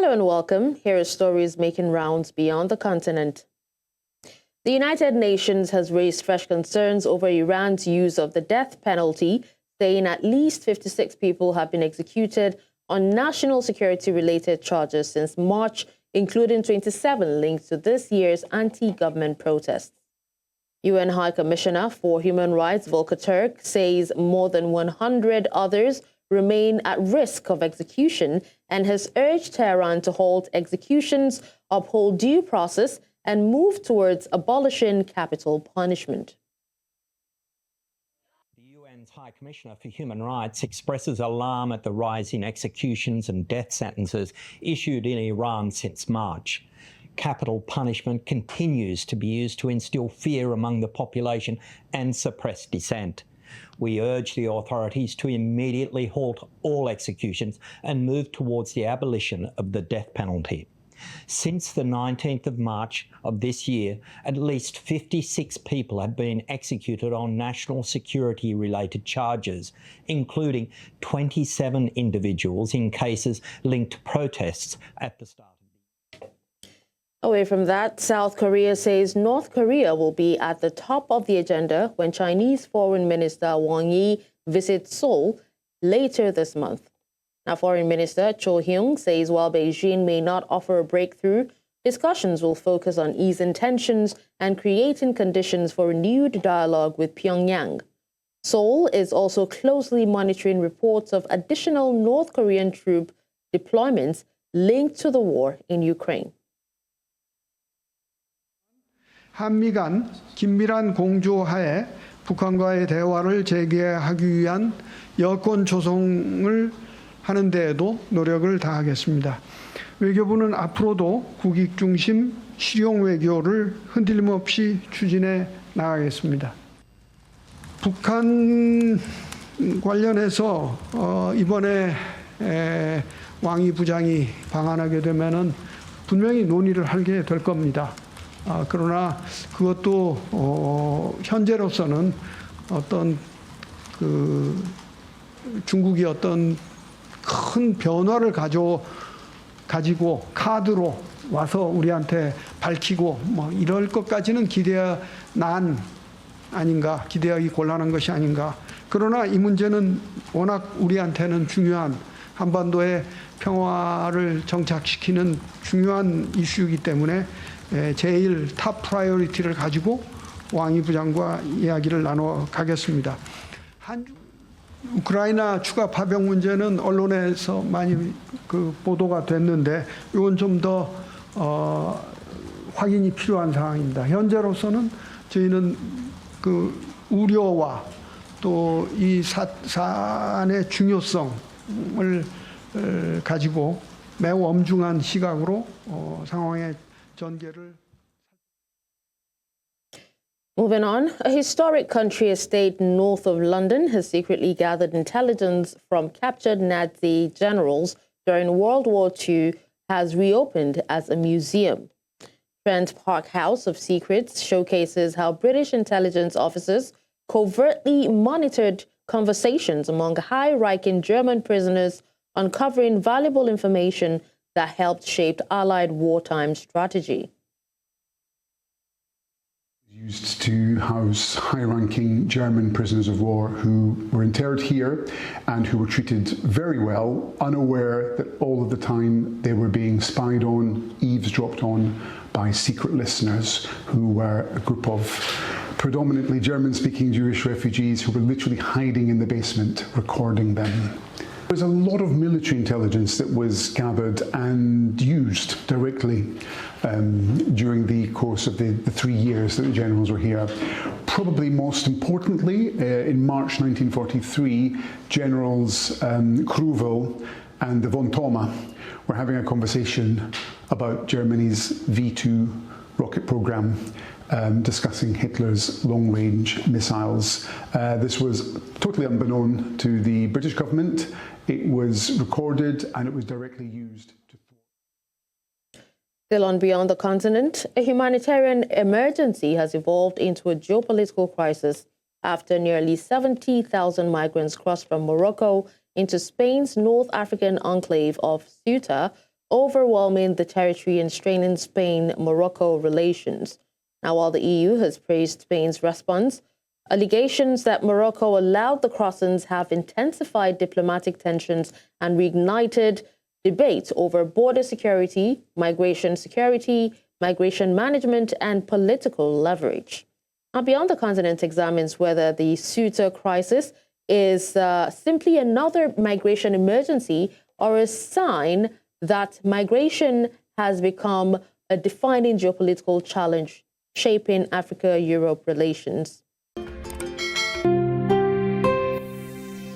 Hello and welcome. Here are stories making rounds beyond the continent. The United Nations has raised fresh concerns over Iran's use of the death penalty, saying at least 56 people have been executed on national security-related charges since March, including 27 linked to this year's anti-government protests. UN High Commissioner for Human Rights Volker Türk says more than 100 others remain at risk of execution and has urged Tehran to halt executions, uphold due process, and move towards abolishing capital punishment. The UN's High Commissioner for Human Rights expresses alarm at the rise in executions and death sentences issued in Iran since March. Capital punishment continues to be used to instill fear among the population and suppress dissent. We urge the authorities to immediately halt all executions and move towards the abolition of the death penalty. Since the 19th of March of this year, at least 56 people have been executed on national security-related charges, including 27 individuals in cases linked to protests at the start. Away from that, South Korea says North Korea will be at the top of the agenda when Chinese Foreign Minister Wang Yi visits Seoul later this month. Now, Foreign Minister Cho Hyung says while Beijing may not offer a breakthrough, discussions will focus on easing tensions and creating conditions for renewed dialogue with Pyongyang. Seoul is also closely monitoring reports of additional North Korean troop deployments linked to the war in Ukraine. 한미 간 긴밀한 공조하에 북한과의 대화를 재개하기 위한 여건 조성을 하는 데에도 노력을 다하겠습니다. 외교부는 앞으로도 국익 중심 실용 외교를 흔들림 없이 추진해 나가겠습니다. 북한 관련해서 이번에 왕이 부장이 방한하게 되면은 분명히 논의를 하게 될 겁니다. 그러나 그것도 현재로서는 어떤 중국이 어떤 큰 변화를 가지고 카드로 와서 우리한테 밝히고 뭐 이럴 것까지는 기대하기 곤란한 것이 아닌가. 그러나 이 문제는 워낙 우리한테는 중요한 한반도의 평화를 정착시키는 중요한 이슈이기 때문에 제일 탑 프라이어리티를 가지고 왕이 부장과 이야기를 나눠 가겠습니다. 우크라이나 추가 파병 문제는 언론에서 많이 보도가 됐는데 이건 좀 더 확인이 필요한 상황입니다. 현재로서는 저희는 우려와 또 이 사안의 중요성을 가지고 매우 엄중한 시각으로 상황에 Moving on, a historic country estate north of London has secretly gathered intelligence from captured Nazi generals during World War II has reopened as a museum. Trent Park House of Secrets showcases how British intelligence officers covertly monitored conversations among high-ranking German prisoners, uncovering valuable information that helped shape Allied wartime strategy. Used to house high-ranking German prisoners of war who were interred here and who were treated very well, unaware that all of the time they were being spied on, eavesdropped on by secret listeners who were a group of predominantly German-speaking Jewish refugees who were literally hiding in the basement, recording them. There's a lot of military intelligence that was gathered and used directly during the course of the 3 years that the generals were here. Probably most importantly, in March 1943, Generals Kruvel and the von Thoma were having a conversation about Germany's V2 rocket program, discussing Hitler's long-range missiles. This was totally unbeknown to the British government. It was recorded and it was directly used. Still on Beyond the Continent, a humanitarian emergency has evolved into a geopolitical crisis after nearly 70,000 migrants crossed from Morocco into Spain's North African enclave of Ceuta overwhelming the territory and straining Spain-Morocco relations. Now, while the EU has praised Spain's response, allegations that Morocco allowed the crossings have intensified diplomatic tensions and reignited debate over border security, migration management, and political leverage. Now, Beyond the Continent examines whether the Ceuta crisis is simply another migration emergency or a sign that migration has become a defining geopolitical challenge shaping Africa-Europe relations.